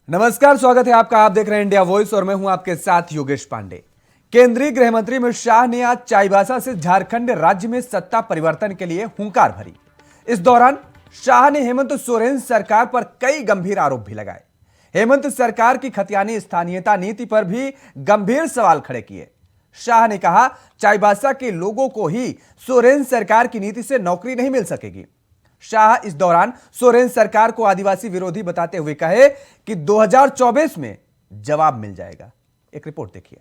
नमस्कार, स्वागत है आपका। आप देख रहे हैं इंडिया वॉइस और मैं हूं आपके साथ योगेश पांडे। केंद्रीय गृह मंत्री अमित शाह ने आज चाईबासा से झारखंड राज्य में सत्ता परिवर्तन के लिए हुंकार भरी। इस दौरान शाह ने हेमंत सोरेन सरकार पर कई गंभीर आरोप भी लगाए। हेमंत सरकार की खतियानी स्थानीयता नीति पर भी गंभीर सवाल खड़े किए। शाह ने कहा, चाईबासा के लोगों को ही सोरेन सरकार की नीति से नौकरी नहीं मिल सकेगी। शाह इस दौरान सोरेन सरकार को आदिवासी विरोधी बताते हुए कहे कि 2024 में जवाब मिल जाएगा। एक रिपोर्ट देखिए।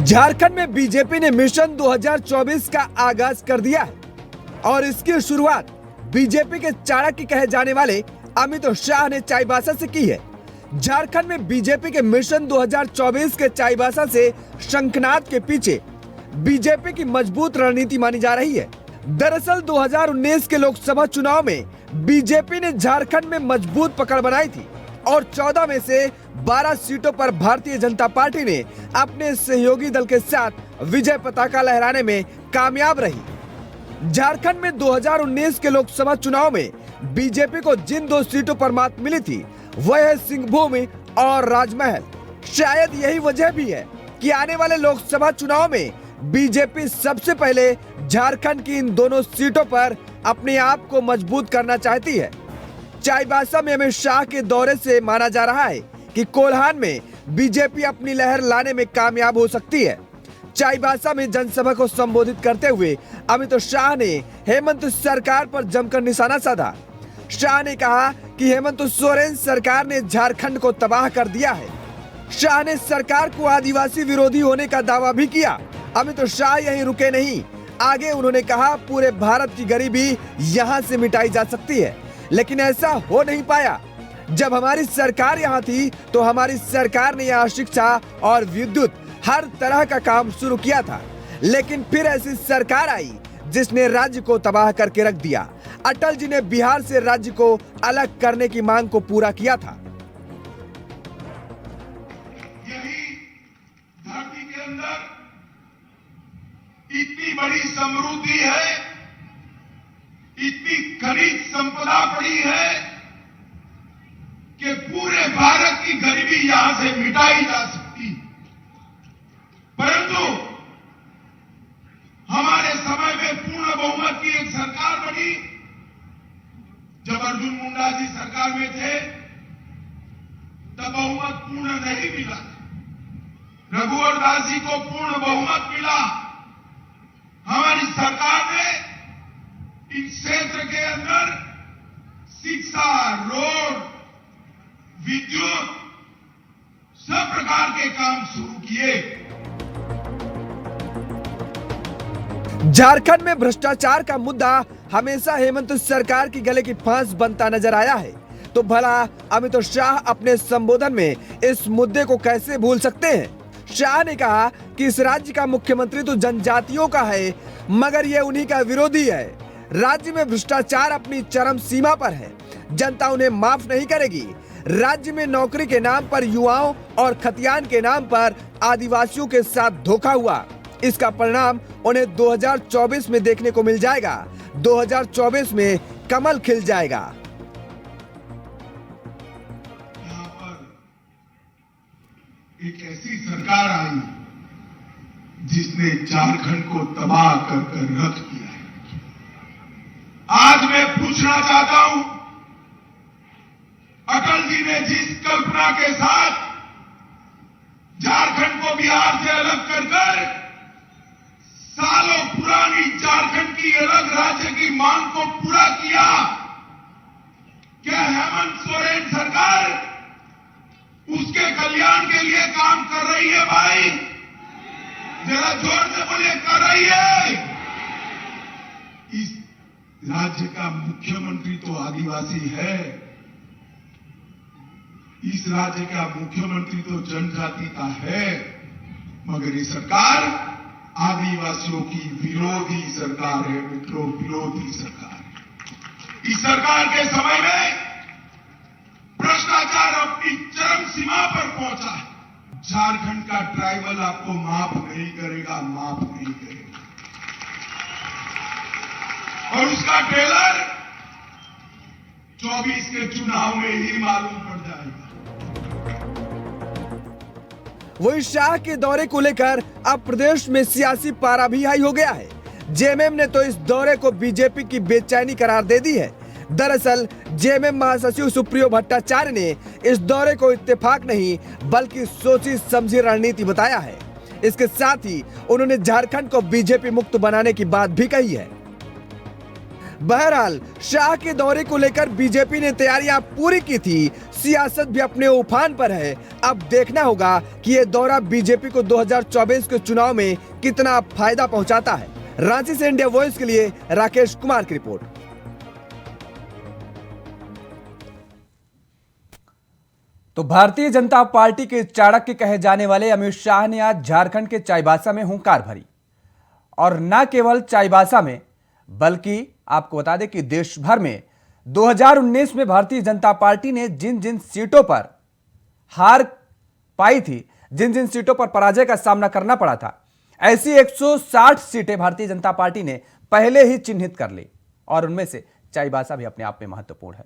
झारखंड में बीजेपी ने मिशन 2024 का आगाज कर दिया है और इसकी शुरुआत बीजेपी के चाणक्य कहे जाने वाले अमित शाह ने चाईबासा से की है। झारखंड में बीजेपी के मिशन 2024 के चाईबासा से शंखनाद के पीछे बीजेपी की मजबूत रणनीति मानी जा रही है। दरअसल 2019 के लोकसभा चुनाव में बीजेपी ने झारखंड में मजबूत पकड़ बनाई थी और 14 में से 12 सीटों पर भारतीय जनता पार्टी ने अपने सहयोगी दल के साथ विजय पताका लहराने में कामयाब रही। झारखंड में 2019 के लोकसभा चुनाव में बीजेपी को जिन 2 सीटों पर मात मिली थी वह है सिंहभूम और राजमहल। शायद यही वजह भी है कि आने वाले लोकसभा चुनाव में बीजेपी सबसे पहले झारखंड की इन दोनों सीटों पर अपने आप को मजबूत करना चाहती है। चाईबासा में अमित शाह के दौरे से माना जा रहा है कि कोल्हान में बीजेपी अपनी लहर लाने में कामयाब हो सकती है। चाईबासा में जनसभा को संबोधित करते हुए अमित शाह ने हेमंत सरकार पर जमकर निशाना साधा। शाह ने कहा कि हेमंत सोरेन सरकार ने झारखंड को तबाह कर दिया है। शाह ने सरकार को आदिवासी विरोधी होने का दावा भी किया। अमित शाह यहीं रुके नहीं, आगे उन्होंने कहा पूरे भारत की गरीबी यहां से मिटाई जा सकती है, लेकिन ऐसा हो नहीं पाया। जब हमारी सरकार यहां थी तो हमारी सरकार ने यहां शिक्षा और विद्युत हर तरह का काम शुरू किया था, लेकिन फिर ऐसी सरकार आई जिसने राज्य को तबाह करके रख दिया। अटल जी ने बिहार से राज्य को अलग करने की मांग को पूरा किया था। यही धरती के अंदर इतनी बड़ी समृद्धि है, इतनी खनिज संपदा पड़ी है कि पूरे भारत की गरीबी यहां से मिटाई जा सकती। परंतु हमारे समय में पूर्ण बहुमत की एक सरकार बनी। जब अर्जुन मुंडा जी सरकार में थे तब बहुमत पूर्ण नहीं मिला। रघुवर दास जी को पूर्ण बहुमत मिला। हमारी सरकार ने इस क्षेत्र के अंदर शिक्षा, रोड, विद्युत सब प्रकार के काम शुरू किए। झारखंड में भ्रष्टाचार का मुद्दा हमेशा हेमंत सरकार की गले की फांस बनता नजर आया है, तो भला अमित शाह अपने संबोधन में इस मुद्दे को कैसे भूल सकते हैं। शाह ने कहा कि इस राज्य का मुख्यमंत्री तो जनजातियों का है, मगर यह उन्हीं का विरोधी है। राज्य में भ्रष्टाचार अपनी चरम सीमा पर है, जनता उन्हें माफ नहीं करेगी। राज्य में नौकरी के नाम पर युवाओं और खतियान के नाम पर आदिवासियों के साथ धोखा हुआ। इसका परिणाम उन्हें 2024 में देखने को मिल जाएगा। 2024 में कमल खिल जाएगा। यहां पर एक ऐसी सरकार आई जिसने झारखंड को तबाह कर रख दिया है। आज मैं पूछना चाहता हूं, अटल जी ने जिस कल्पना के साथ झारखंड को बिहार से अलग कर सालों पुरानी झारखंड की अलग राज्य की मांग को पूरा किया, क्या हेमंत सोरेन सरकार उसके कल्याण के लिए काम कर रही है? भाई जरा जोर से बोलिए, कर रही है? इस राज्य का मुख्यमंत्री तो आदिवासी है, इस राज्य का मुख्यमंत्री तो जनजाति का है, मगर ये सरकार आदिवासियों की विरोधी सरकार है। मित्रों, विरोधी सरकार। इस सरकार के समय में भ्रष्टाचार अपनी चरम सीमा पर पहुंचा है। झारखंड का ट्राइबल आपको माफ नहीं करेगा, माफ नहीं करेगा। और उसका ट्रेलर 24 के चुनाव में ही मालूम पड़ जाएगा। वही शाह के दौरे को लेकर अब प्रदेश में सियासी पारा भी हाई हो गया है। जेएमएम ने तो इस दौरे को बीजेपी की बेचैनी करार दे दी है। दरअसल जेएमएम महासचिव सुप्रियो भट्टाचार्य ने इस दौरे को इत्तेफाक नहीं बल्कि सोची समझी रणनीति बताया है। इसके साथ ही उन्होंने झारखंड को बीजेपी मुक्त बनाने की बात भी कही है। बहरहाल शाह के दौरे को लेकर बीजेपी ने तैयारियां पूरी की थी, सियासत भी अपने उफान पर है। अब देखना होगा कि यह दौरा बीजेपी को 2024 के चुनाव में कितना फायदा पहुंचाता है। रांची से इंडिया वॉइस के लिए राकेश कुमार की रिपोर्ट। तो भारतीय जनता पार्टी के चाणक्य कहे जाने वाले अमित शाह ने आज झारखंड के चाईबासा में हुंकार भरी। और न केवल चाईबासा में बल्कि आपको बता दें कि देश भर में 2019 में भारतीय जनता पार्टी ने जिन जिन सीटों पर हार पाई थी, जिन जिन सीटों पर पराजय का सामना करना पड़ा था, ऐसी 160 सीटें भारतीय जनता पार्टी ने पहले ही चिन्हित कर ली और उनमें से चाईबासा भी अपने आप में महत्वपूर्ण है।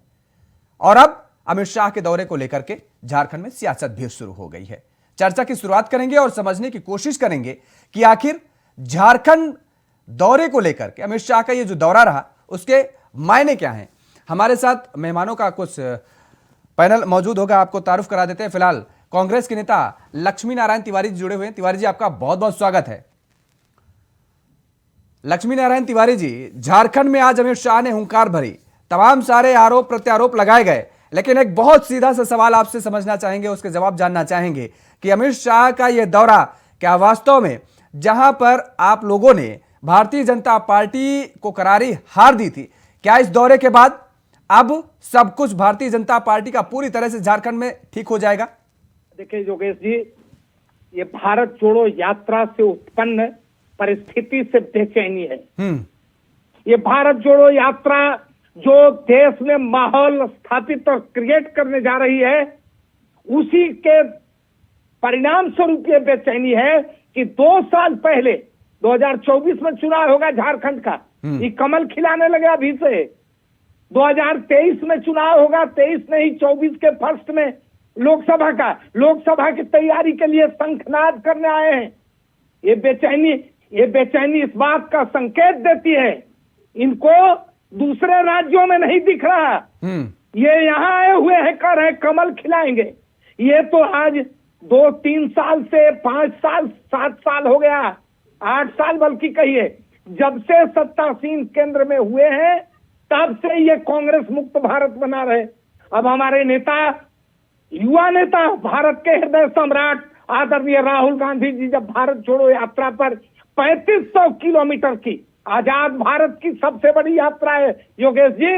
और अब अमित शाह के दौरे को लेकर के झारखंड में सियासत भी शुरू हो गई है। चर्चा की शुरुआत करेंगे और समझने की कोशिश करेंगे कि आखिर झारखंड दौरे को लेकर के अमित शाह का ये जो दौरा रहा उसके मायने क्या हैं। हमारे साथ मेहमानों का कुछ पैनल मौजूद होगा, आपको तारुफ करा देते हैं। फिलहाल कांग्रेस के नेता लक्ष्मी नारायण तिवारी जी जुड़े हुए हैं। तिवारी जी, आपका बहुत बहुत स्वागत है। लक्ष्मी नारायण तिवारी जी, झारखंड में आज अमित शाह ने हुंकार भरी, तमाम सारे आरोप प्रत्यारोप लगाए गए, लेकिन एक बहुत सीधा सा सवाल आपसे समझना चाहेंगे, उसके जवाब जानना चाहेंगे कि अमित शाह का यह दौरा क्या वास्तव में जहां पर आप लोगों ने भारतीय जनता पार्टी को करारी हार दी थी, क्या इस दौरे के बाद अब सब कुछ भारतीय जनता पार्टी का पूरी तरह से झारखंड में ठीक हो जाएगा? देखिए योगेश जी, ये भारत जोड़ो यात्रा से उत्पन्न परिस्थिति से बेचैनी है। ये भारत जोड़ो यात्रा जो देश में माहौल स्थापित और क्रिएट करने जा रही है, उसी के परिणाम स्वरूप ये बेचैनी है कि 2 साल पहले 2024 में चुनाव होगा झारखंड का, ये कमल खिलाने लगे अभी से। 2023 में चुनाव होगा, 23 नहीं 24 के फर्स्ट में लोकसभा की तैयारी के लिए शंखनाद करने आए हैं। ये बेचैनी इस बात का संकेत देती है, इनको दूसरे राज्यों में नहीं दिख रहा। ये यहाँ आए हुए हैं, कर रहे कमल खिलाएंगे। ये तो आज 2-3 साल से 5 साल 7 साल हो गया, 8 साल बल्कि कहिए, जब से सत्तासीन केंद्र में हुए हैं तब से ये कांग्रेस मुक्त भारत बना रहे। अब हमारे नेता, युवा नेता, भारत के हृदय सम्राट आदरणीय राहुल गांधी जी जब भारत जोड़ो यात्रा पर 3500 किलोमीटर की आजाद भारत की सबसे बड़ी यात्रा है योगेश जी,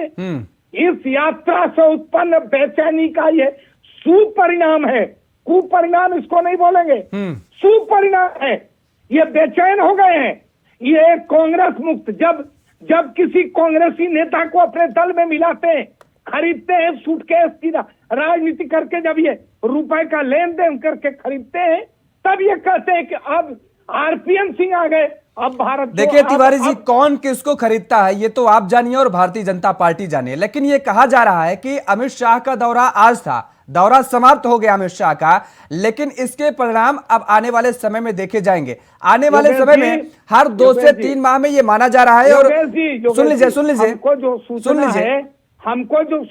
इस यात्रा से उत्पन्न बेचैनी का ये सुपरिणाम है। कुपरिणाम इसको नहीं बोलेंगे, सुपरिणाम है। ये बेचैन हो गए हैं। ये कांग्रेस मुक्त, जब किसी कांग्रेसी नेता को अपने दल में मिलाते हैं, खरीदते हैं सूटकेस की राजनीति करके, जब ये रुपए का लेन देन करके खरीदते हैं, तब ये कहते हैं कि अब आरपीएन सिंह आ गए, अब भारत। देखिए तिवारी जी, कौन किसको खरीदता है ये तो आप जानिए और भारतीय जनता पार्टी जानिए, लेकिन ये कहा जा रहा है कि अमित शाह का दौरा आज था, दौरा समाप्त हो गया अमित शाह का, लेकिन इसके परिणाम अब आने वाले समय में देखे जाएंगे। आने वाले समय में हर 2 से 3 माह में ये माना जा रहा है। और सुन लीजिए हमको जो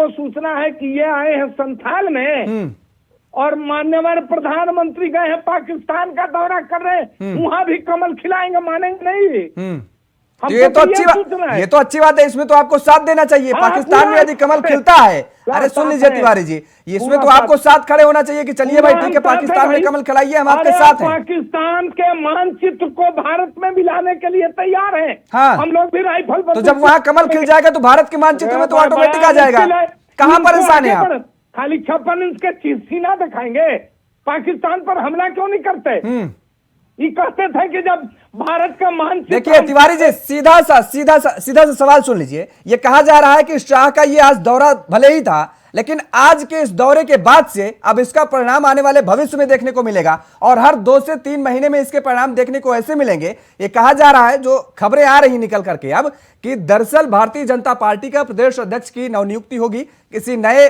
सूचना है कि ये आए हैं संथाल में और माननीय प्रधानमंत्री गए हैं पाकिस्तान का दौरा कर रहे हैं, वहां भी कमल खिलाएंगे, मानेंगे नहीं। ये तो अच्छी बात है, इसमें तो आपको साथ देना चाहिए। पाकिस्तान में यदि कमल खिलता है, अरे सुन लीजिए तिवारी जी, इसमें तो आपको साथ खड़े होना चाहिए कि चलिए भाई ठीक है, पाकिस्तान में कमल खिलाइए, हम आपके साथ हैं। पाकिस्तान के मानचित्र को भारत में मिलाने के लिए तैयार हैं। हाँ, हम लोग भी राइफल। तो जब वहां कमल खिल जाएगा तो भारत के मानचित्र में तो ऑटोमेटिक आ जाएगा। कहां परेशान है आप? खाली 56 इंच के सीना दिखाएंगे, पाकिस्तान पर हमला क्यों नहीं करते? ये कहते थे कि जब भारत का मानचित्र। देखिए तिवारी जी, सीधा सा सवाल सुन लीजिए। ये कहा जा रहा है कि शाह का ये आज दौरा भले ही था, लेकिन आज के इस दौरे के बाद से अब इसका परिणाम आने वाले भविष्य में देखने को मिलेगा और हर 2 से 3 महीने में इसके परिणाम देखने को ऐसे मिलेंगे। ये कहा जा रहा है, जो खबरें आ रही निकल करके अब, कि दरअसल भारतीय जनता पार्टी का प्रदेश अध्यक्ष की नवनियुक्ति होगी, किसी नए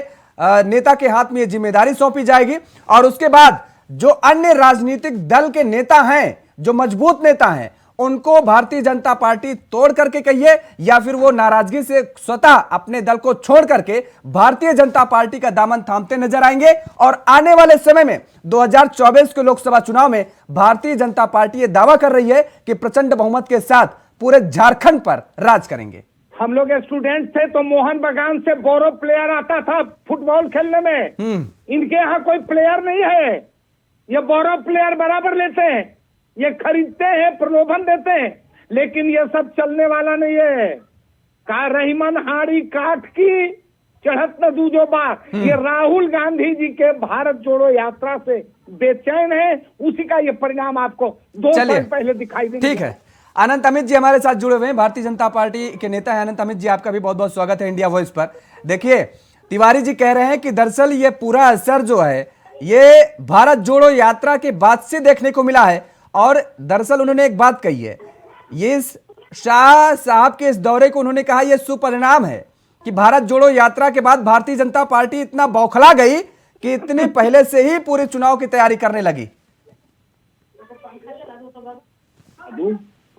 नेता के हाथ में यह जिम्मेदारी सौंपी जाएगी और उसके बाद जो अन्य राजनीतिक दल के नेता हैं, जो मजबूत नेता हैं, उनको भारतीय जनता पार्टी तोड़ करके कहिए या फिर वो नाराजगी से स्वतः अपने दल को छोड़ करके भारतीय जनता पार्टी का दामन थामते नजर आएंगे और आने वाले समय में 2024 के लोकसभा चुनाव में भारतीय जनता पार्टी ये दावा कर रही है कि प्रचंड बहुमत के साथ पूरे झारखंड पर राज करेंगे। हम लोग स्टूडेंट थे तो मोहन बागान से बोरो प्लेयर आता था फुटबॉल खेलने में। इनके यहाँ कोई प्लेयर नहीं है, ये बोरो प्लेयर बराबर लेते हैं, ये खरीदते हैं, प्रलोभन देते हैं, लेकिन ये सब चलने वाला नहीं है। का रहीमन हाड़ी काठ की चढ़त न दूजो बात। ये राहुल गांधी जी के भारत जोड़ो यात्रा से बेचैन है, उसी का ये परिणाम आपको 2 साल पहले दिखाई देंगे। ठीक है, अनंत अमित जी हमारे साथ जुड़े हुए हैं, भारतीय जनता पार्टी के नेता हैं। अनंत अमित जी, आपका भी बहुत बहुत स्वागत है इंडिया वॉइस पर। देखिए, तिवारी जी कह रहे हैं कि दरअसल ये पूरा असर जो है ये भारत जोड़ो यात्रा के बाद से देखने को मिला है और दरअसल उन्होंने एक बात कही है, ये शाह साहब के इस दौरे को उन्होंने कहा यह सुपरिणाम है कि भारत जोड़ो यात्रा के बाद भारतीय जनता पार्टी इतना बौखला गई कि इतने पहले से ही पूरे चुनाव की तैयारी करने लगी।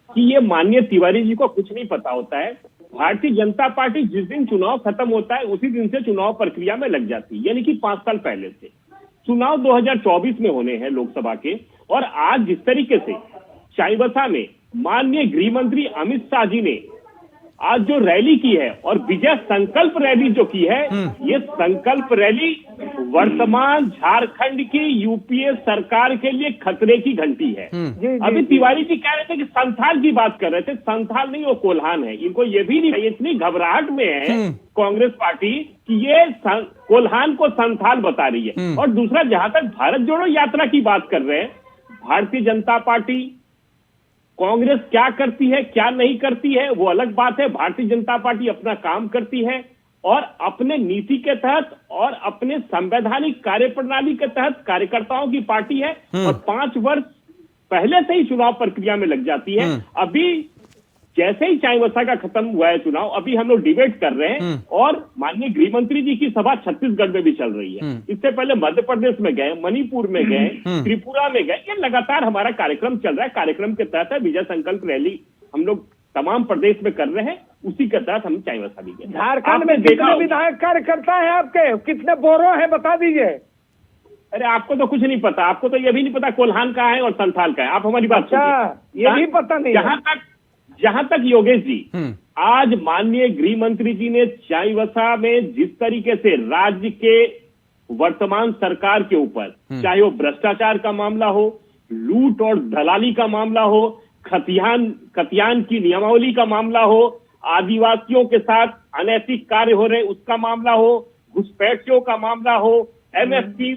कि ये माननीय तिवारी जी को कुछ नहीं पता होता है। भारतीय जनता पार्टी जिस दिन चुनाव खत्म होता है उसी दिन से चुनाव प्रक्रिया में लग जाती है, यानी कि 5 साल पहले से। चुनाव 2024 में होने हैं लोकसभा के, और आज जिस तरीके से चाईबासा में माननीय गृह मंत्री अमित शाह जी ने आज जो रैली की है और विजय संकल्प रैली जो की है, ये संकल्प रैली वर्तमान झारखंड की यूपीए सरकार के लिए खतरे की घंटी है। अभी तिवारी जी कह रहे थे कि संथाल की बात कर रहे थे, संथाल नहीं, वो कोल्हान है। इनको ये भी नहीं, इतनी घबराहट में है कांग्रेस पार्टी कि ये कोल्हान को संथाल बता रही है। और दूसरा, जहां तक भारत जोड़ो यात्रा की बात कर रहे हैं, भारतीय जनता पार्टी, कांग्रेस क्या करती है क्या नहीं करती है वो अलग बात है। भारतीय जनता पार्टी अपना काम करती है और अपने नीति के तहत और अपने संवैधानिक कार्यप्रणाली के तहत कार्यकर्ताओं की पार्टी है और 5 वर्ष पहले से ही चुनाव प्रक्रिया में लग जाती है। अभी जैसे ही चाईबासा का खत्म हुआ है चुनाव, अभी हम लोग डिबेट कर रहे हैं और माननीय गृह मंत्री जी की सभा छत्तीसगढ़ में भी चल रही है। इससे पहले मध्य प्रदेश में गए, मणिपुर में गए, त्रिपुरा में गए। ये लगातार हमारा कार्यक्रम चल रहा है। कार्यक्रम के तहत है विजय संकल्प रैली हम लोग तमाम प्रदेश में कर रहे हैं, उसी के तहत हम चाईबासा भी गए। झारखंड में कितने विधायक कार्यकर्ता है आपके, कितने बोरो है बता दीजिए। अरे आपको तो कुछ नहीं पता, आपको तो ये भी नहीं पता कोल्हान कहाँ है और संथाल का है। आप हमारी बात सुनिए, ये भी पता नहीं। जहां तक योगेश जी, आज माननीय गृह मंत्री जी ने चाईबासा में जिस तरीके से राज्य के वर्तमान सरकार के ऊपर, चाहे वो भ्रष्टाचार का मामला हो, लूट और दलाली का मामला हो, खतियान की नियमावली का मामला हो, आदिवासियों के साथ अनैतिक कार्य हो रहे उसका मामला हो, घुसपैठियों का मामला हो, एमएफपी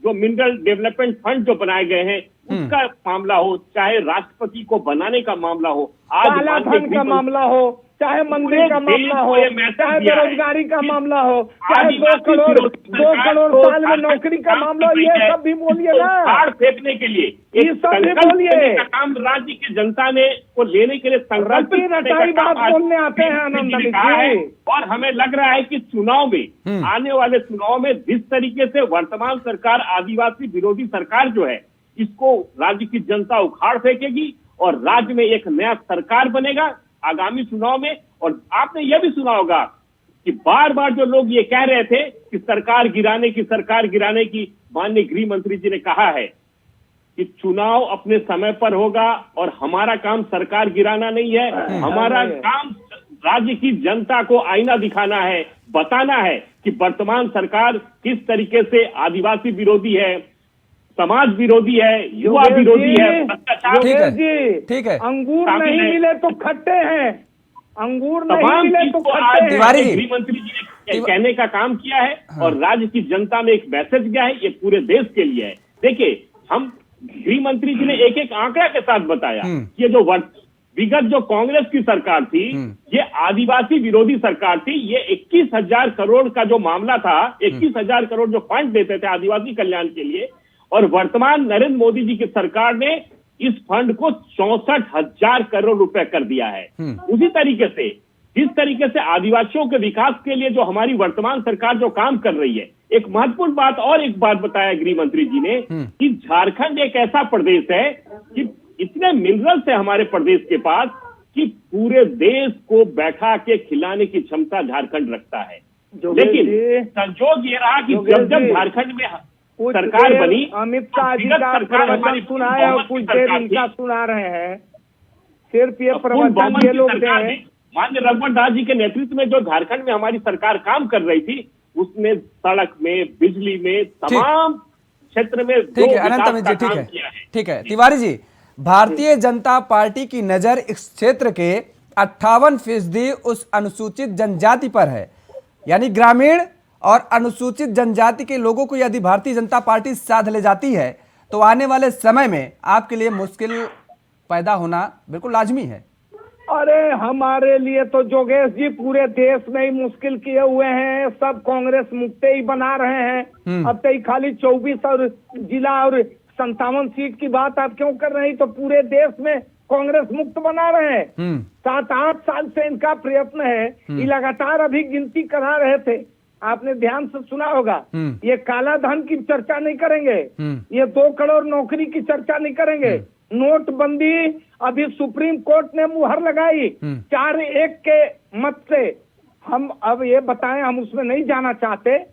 जो मिनरल डेवलपमेंट फंड जो बनाए गए हैं उसका मामला हो, चाहे राष्ट्रपति को बनाने का मामला हो, काला धन का मामला हो, चाहे मंदिर का मामला हो, चाहे बेरोजगारी का मामला हो, चाहे 2 करोड़ साल में नौकरी का मामला हो, ये सब भी बोलिए ना। फाड़ फेंकने के लिए ये सब भी बोलिए। काम राज्य की जनता ने को लेने के लिए संकल्प बात बोलने आते हैं आनंद अमित जी। और हमें लग रहा है कि चुनाव में, आने वाले चुनाव में जिस तरीके से वर्तमान सरकार आदिवासी विरोधी सरकार जो है, इसको राज्य की जनता उखाड़ फेंकेगी और राज्य में एक नया सरकार बनेगा आगामी चुनाव में। और आपने यह भी सुना होगा कि बार बार जो लोग ये कह रहे थे कि सरकार गिराने की, माननीय गृह मंत्री जी ने कहा है कि चुनाव अपने समय पर होगा और हमारा काम सरकार गिराना नहीं है, हमारा काम राज्य की जनता को आईना दिखाना है, बताना है कि वर्तमान सरकार किस तरीके से आदिवासी विरोधी है, समाज विरोधी है, युवा विरोधी है, भ्रष्टाचार। ठीक है। अंगूर नहीं मिले तो खट्टे हैं, अंगूर नहीं मिले तो खट्टे हैं। तिवारी जी, गृह मंत्री जी ने कहने का काम किया है और राज्य की जनता में एक मैसेज गया है, ये पूरे देश के लिए है। देखिए, हम गृह मंत्री जी ने एक एक आंकड़ा के साथ बताया कि ये जो विगत जो कांग्रेस की सरकार थी, ये आदिवासी विरोधी सरकार थी। ये 21,000 करोड़ का जो मामला था, 21,000 करोड़ जो फंड देते थे आदिवासी कल्याण के लिए, और वर्तमान नरेंद्र मोदी जी की सरकार ने इस फंड को 64,000 करोड़ रुपए कर दिया है। उसी तरीके से जिस तरीके से आदिवासियों के विकास के लिए जो हमारी वर्तमान सरकार जो काम कर रही है, एक महत्वपूर्ण बात और एक बात बताया गृह मंत्री जी ने कि झारखंड एक ऐसा प्रदेश है कि इतने मिनरल्स है हमारे प्रदेश के पास कि पूरे देश को बैठा के खिलाने की क्षमता झारखंड रखता है। लेकिन संजोग ये रहा कि जब जब झारखंड में सरकार बनी, अमित शाह जी का प्रवचन सुनाए और कुछ देर इनका सुना रहे हैं। सिर्फ ये प्रवचन ये लोग दे। माननीय रघुवर दास जी के नेतृत्व में जो झारखंड में हमारी सरकार काम कर रही थी, उसने सड़क में, बिजली में, तमाम क्षेत्र में ठीक है अनंत अमित जी, ठीक है तिवारी जी, भारतीय जनता पार्टी की नजर इस क्षेत्र के 58% उस अनुसूचित जनजाति पर है। यानी ग्रामीण और अनुसूचित जनजाति के लोगों को यदि भारतीय जनता पार्टी साथ ले जाती है तो आने वाले समय में आपके लिए मुश्किल पैदा होना बिल्कुल लाजमी है। अरे हमारे लिए तो जोगेश जी पूरे देश में ही मुश्किल किए हुए हैं। सब कांग्रेस मुक्ते ही बना रहे हैं। अब तो खाली 24 और जिला और 57 सीट की बात आप क्यों कर रहे हैं? तो पूरे देश में कांग्रेस मुक्त बना रहे हैं। 7-8 साल से इनका प्रयत्न है। ये लगातार अभी गिनती करा रहे थे, आपने ध्यान से सुना होगा। ये काला धन की चर्चा नहीं करेंगे, ये 2 करोड़ नौकरी की चर्चा नहीं करेंगे। नोटबंदी अभी सुप्रीम कोर्ट ने मुहर लगाई 4-1 के मत से। हम अब ये बताएं, हम उसमें नहीं जाना चाहते।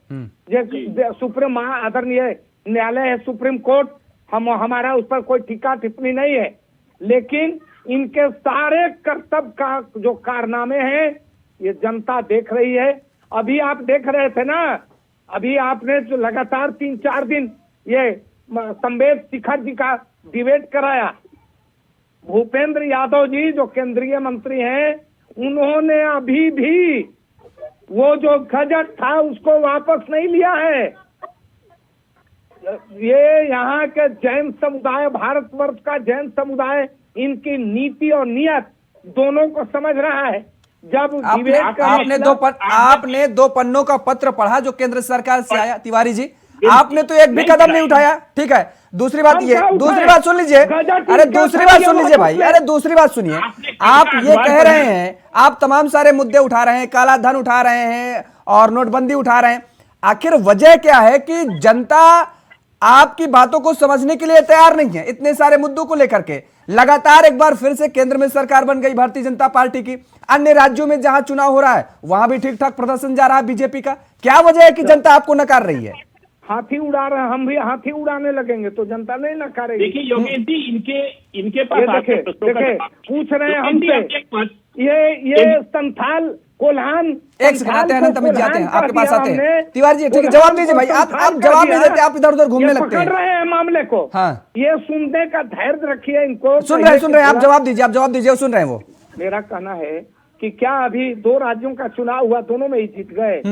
सुप्रीम आदरणीय न्यायालय है सुप्रीम कोर्ट, हमारा उस पर कोई टीका टिप्पणी नहीं है। लेकिन इनके सारे कर्तव्य का जो कारनामे हैं ये जनता देख रही है। अभी आप देख रहे थे ना, अभी आपने जो लगातार 3-4 दिन ये संवेद शिखर जी का डिबेट कराया। भूपेंद्र यादव जी जो केंद्रीय मंत्री हैं, उन्होंने अभी भी वो जो गजट था उसको वापस नहीं लिया है। ये यहाँ के जैन समुदाय, भारतवर्ष का जैन समुदाय इनकी नीति और नियत दोनों को समझ रहा है। जब आपने 2 पन्नों का पत्र पढ़ा जो केंद्र सरकार से आया तिवारी जी, आपने तो एक भी कदम नहीं उठाया। ठीक है, दूसरी बात सुन लीजिए। अरे दूसरी बात सुन लीजिए भाई, अरे दूसरी बात सुनिए। आप ये कह रहे हैं, आप तमाम सारे मुद्दे उठा रहे हैं, काला धन उठा रहे हैं और नोटबंदी उठा रहे हैं। आखिर वजह क्या है कि जनता आपकी बातों को समझने के लिए तैयार नहीं है? इतने सारे मुद्दों को लेकर के लगातार एक बार फिर से केंद्र में सरकार बन गई भारतीय जनता पार्टी की। अन्य राज्यों में जहां चुनाव हो रहा है वहां भी ठीक ठाक प्रदर्शन जा रहा है बीजेपी का। क्या वजह है कि जनता आपको नकार रही है? हाथी उड़ा रहे हैं, हम भी हाथी उड़ाने लगेंगे तो जनता नहीं नकारेगी। देखिए योगेश जी, इनके पास पूछ रहे हैं हमसे ये संथाल कोल्हान। एक सेकंड आते हैं अनंत अमित जी, आते हैं आपके पास आते हैं। तिवारी जी ठीक है, जवाब दीजिए भाई। आप जवाब नहीं देते, आप इधर उधर घूमने लगते हैं। पकड़ रहे हैं मामले को। हाँ, ये सुनने का धैर्य रखिए इनको। सुन रहे हैं, आप जवाब दीजिए, सुन रहे हैं वो। मेरा कहना है कि क्या अभी 2 राज्यों का चुनाव हुआ, दोनों में ही जीत गए।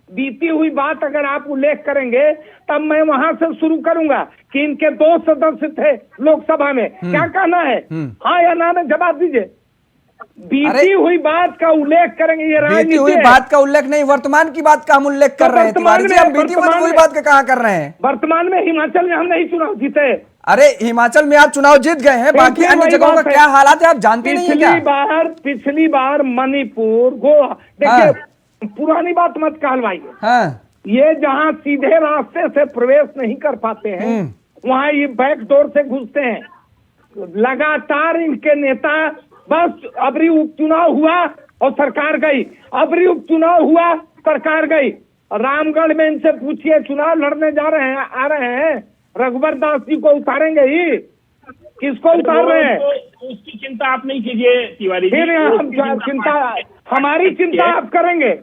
बीती हुई बात अगर आप उल्लेख करेंगे तब मैं वहां से शुरू करूंगा कि इनके 2 सदस्य थे लोकसभा में। क्या कहना है, हाँ या ना में जवाब दीजिए। बीती हुई बात का उल्लेख करेंगे, ये बीती हुई बात का उल्लेख नहीं, वर्तमान की बात का हम उल्लेख कर रहे हैं तिवारी जी। हम बीती हुई बात का कहाँ कर रहे हैं? वर्तमान में हिमाचल में हम नहीं चुनाव जीते। अरे हिमाचल में आप चुनाव जीत गए हैं, बाकी अन्य जगहों का क्या हालात है आप जानते नहीं है क्या? पिछली बार मणिपुर, गोवा, देखिए पुरानी बात मत कहलवाइए। हाँ। ये जहां सीधे रास्ते से प्रवेश नहीं कर पाते हैं वहां ये बैक डोर से घुसते हैं। लगातार इनके नेता बस अबरी उपचुनाव हुआ और सरकार गई, अबरी उपचुनाव हुआ सरकार गई। रामगढ़ में इनसे पूछिए, चुनाव लड़ने जा रहे हैं, आ रहे हैं, रघुवर दास जी को उतारेंगे ही, किसको उतार रहे हैं? उसकी चिंता आप नहीं कीजिए तिवारी जी। फिर हम चिंता, हमारी चिंता आप करेंगे,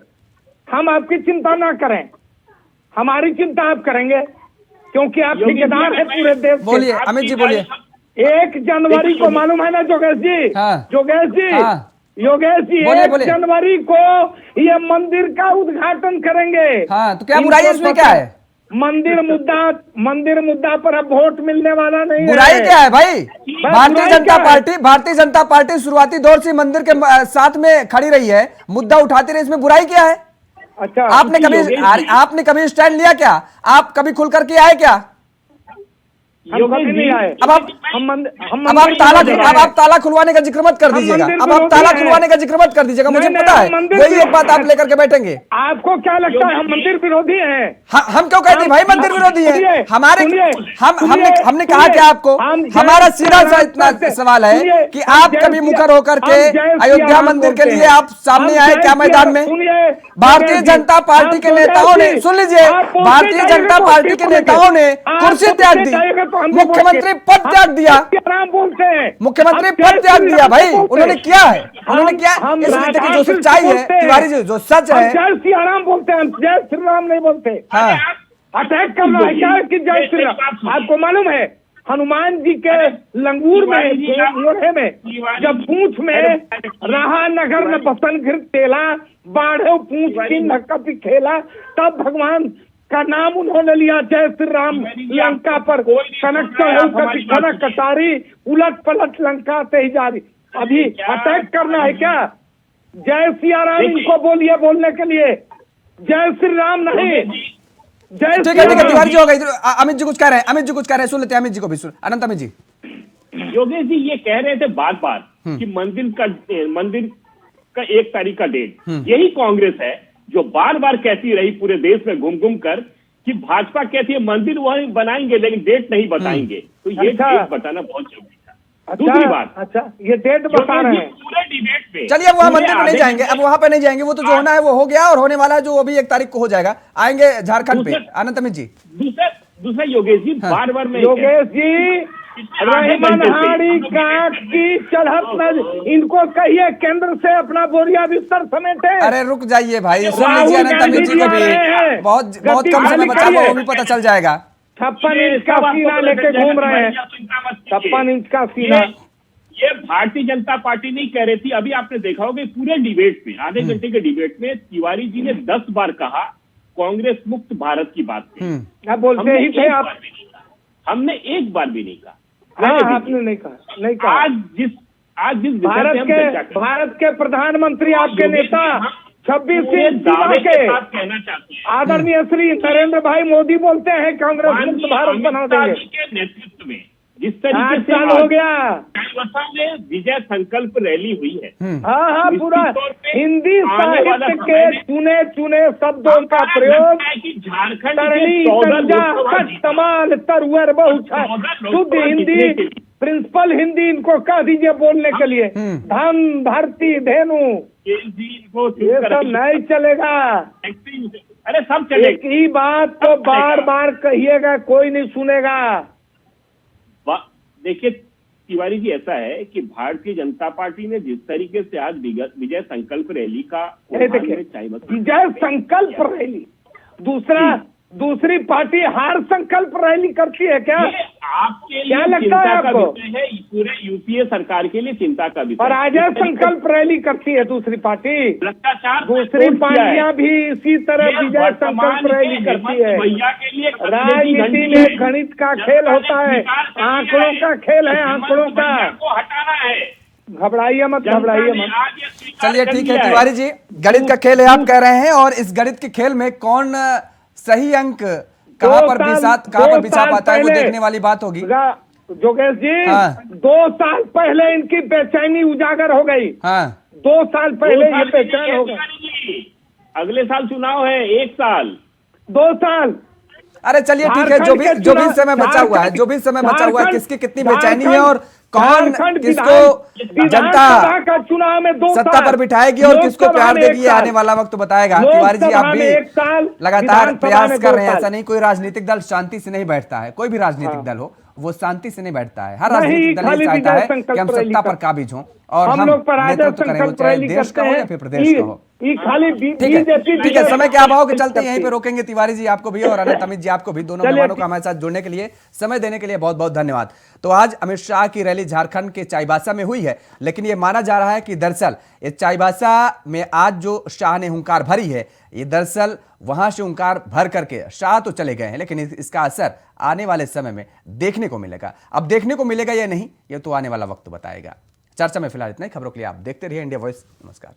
हम आपकी चिंता ना करें, हमारी चिंता आप करेंगे क्योंकि आप ठेकेदार है पूरे देश के। बोलिए अमित जी, बोलिए। 1 जनवरी को मालूम है ना जोगेश जी? हाँ। योगेश जी, 1 जनवरी को ये मंदिर का उद्घाटन करेंगे। हाँ, तो क्या बुराई है इसमें? क्या है? मंदिर मुद्दा पर अब वोट मिलने वाला नहीं है। बुराई क्या है भाई? बुराई क्या है? भारतीय जनता पार्टी शुरुआती दौर से मंदिर के साथ में खड़ी रही है, मुद्दा उठाती रही, इसमें बुराई क्या है? अच्छा, आपने कभी स्टैंड लिया क्या? आप कभी खुल करके आए क्या? हम कभी नहीं आए। अब आप ताला खुलवाने का जिक्र मत कर दीजिएगा। अब आप ताला खुलवाने का जिक्र मत कर दीजिएगा, मुझे पता है वही एक बात आप लेकर के बैठेंगे। आपको क्या लगता है हम मंदिर विरोधी हैं? हम क्यों कहते हैं भाई मंदिर विरोधी है? हमने कहा क्या आपको? हमारा सीधा सा इतना सवाल है कि आप कभी मुखर होकर के अयोध्या मंदिर के लिए आप सामने आए क्या मैदान में? भारतीय जनता पार्टी के नेताओं ने, सुन लीजिए, भारतीय जनता पार्टी के नेताओं ने कुर्सी त्याग दी, मुख्यमंत्री पद त्याग दिया, बोलते हैं मुख्यमंत्री पद त्याग दिया भाई। उन्होंने किया है, उन्होंने क्या? इसलिए देखिए जो सच्चाई है तिवारी जी, जो सच है, जय श्री राम बोलते हैं, जय श्री राम नहीं बोलते। हाँ, अटैक करना है क्या कि जय श्री राम? आपको मालूम है हनुमान जी के लंगूर में, मोढ़े में, जब पूंछ में रहा नगर न बसन घिर तेला, बाढ़े पूंछ की न कभी खेला, तब भगवान का नाम उन्होंने लिया जय श्री राम। लंका पर कनक कनक कटारी, उलट पलट लंका से ही जारी। अभी अटैक करना है क्या? जय सिया राम इनको बोलिए बोलने के लिए, जय श्री राम नहीं। ठीक है तिवारी जी, हो गई। अमित जी कुछ कह रहे हैं, अमित जी कुछ कह रहे हैं, सुन लेते हैं अमित जी को भी। सुन अनंत अमित जी। योगेश जी ये कह रहे थे बार बार कि मंदिर का 1 तारीख का डेट, यही कांग्रेस है जो बार बार कहती रही पूरे देश में घूम घूम कर कि भाजपा कहती है मंदिर वहीं बनाएंगे लेकिन डेट नहीं बताएंगे। तो ये डेट बताना बहुत जरूरी था। दूसरी बात, अच्छा ये डेट बता रहे हैं पूरे डिबेट में। चलिए अब वहां मंदिर में नहीं जाएंगे, अब वहां पे नहीं जाएंगे, वो तो जो होना है वो हो गया और होने वाला है जो अभी 1 तारीख को हो जाएगा। आएंगे झारखंड पे अनंत अमित जी। दूसरा योगेश जी, बार बार में योगेश जी मनहाड़ी काट की चढ़त, इनको कहिए केंद्र से अपना बोरिया बिस्तर समेटे। अरे रुक जाइए भाई, सुन लीजिए अनंत अमित जी को भी, बहुत कम समय बचा हुआ, वो भी पता चल जाएगा। 56 इंच का सीना लेके घूम रहे हैं, 56 इंच का सीना। ये भारतीय जनता पार्टी नहीं कह रही थी। अभी आपने देखा होगा पूरे डिबेट में, आधे घंटे के डिबेट में तिवारी जी ने 10 बार कहा कांग्रेस मुक्त भारत की बात क्या बोलते ही थे आप? हमने एक बार भी नहीं कहा। हाँ, आपने नहीं कहा। आज जिस भारत के प्रधानमंत्री आपके नेता 26वीं दावे के कहना चाहते हैं, आदरणीय श्री नरेंद्र भाई मोदी बोलते हैं कांग्रेस मुक्त भारत बना देंगे। के नेतृत्व में जिस तरीके से हो गया में विजय संकल्प रैली हुई है, हाँ पूरा हिंदी साहित्य के चुने शब्दों का प्रयोग, झारखंड तमाल तरुअर बहुछा शुद्ध हिंदी, प्रिंसिपल हिंदी इनको कह दीजिए बोलने के लिए। धन धरती धेनु ये सब नहीं चलेगा। अरे सब चलेगा, एक ही बात को बार बार कहिएगा, कोई नहीं सुनेगा। देखिए तिवारी जी, ऐसा है कि भारतीय जनता पार्टी ने जिस तरीके से आज विजय संकल्प रैली का, विजय संकल्प रैली, दूसरी पार्टी हार संकल्प रैली करती है क्या? आपके लिए लगता है आपको? पूरे यूपीए सरकार के लिए चिंता का विषय। और अजय संकल्प रैली करती है दूसरी पार्टी। भ्रष्टाचार दूसरी पार्टियां भी इसी तरह विजय संकल्प रैली करती है। राजनीति में गणित का खेल होता है, आंकड़ों का खेल है, आंकड़ों का। हटाना है, घबराइए मत। चलिए ठीक है तिवारी जी, गणित का खेल है आप कह रहे हैं, और इस गणित के खेल में कौन सही अंक कहां पर बिछा पाता है वो देखने वाली बात होगी। जोगेश जी, 2 साल पहले इनकी बेचैनी उजागर हो गई। 2 साल पहले ये बेचैन हो गए। अगले साल चुनाव है, 1 साल 2 साल। अरे चलिए ठीक है, जो भी समय बचा हुआ है, किसकी कितनी बेचैनी है और कौन किसको जनता का चुनाव में 2 सत्ता पर बिठाएगी और किसको प्यार देगी, आने वाला वक्त बताएगा। तिवारी जी आप भी लगातार प्रयास कर रहे हैं। ऐसा नहीं कोई राजनीतिक दल शांति से नहीं बैठता है, कोई भी राजनीतिक दल हो वो शांति से नहीं बैठता है। हर राजनीतिक दल ये चाहता है कि हम सत्ता पर काबिज हों और हम नेतृत्व करें, वो चाहे देश का हो या फिर प्रदेश का हो। ये खाली ठीक है, बीजेपी ठीक है, समय के अभाव के चलते यहीं पे रोकेंगे। तिवारी जी आपको भी और अनंत अमित जी आपको भी, दोनों मेहमानों को हमारे साथ जुड़ने के लिए, समय देने के लिए बहुत बहुत धन्यवाद। तो आज अमित शाह की रैली झारखंड के चाईबासा में हुई है, लेकिन यह माना जा रहा है कि दरअसल इस चाईबासा में आज जो शाह ने हुंकार भरी है, ये दरअसल वहां से हुंकार भर करके शाह तो चले गए हैं, लेकिन इसका असर आने वाले समय में देखने को मिलेगा। अब देखने को मिलेगा या नहीं, ये तो आने वाला वक्त बताएगा। चर्चा में फिलहाल इतना ही। खबरों के लिए आप देखते रहिए इंडिया वॉइस। नमस्कार।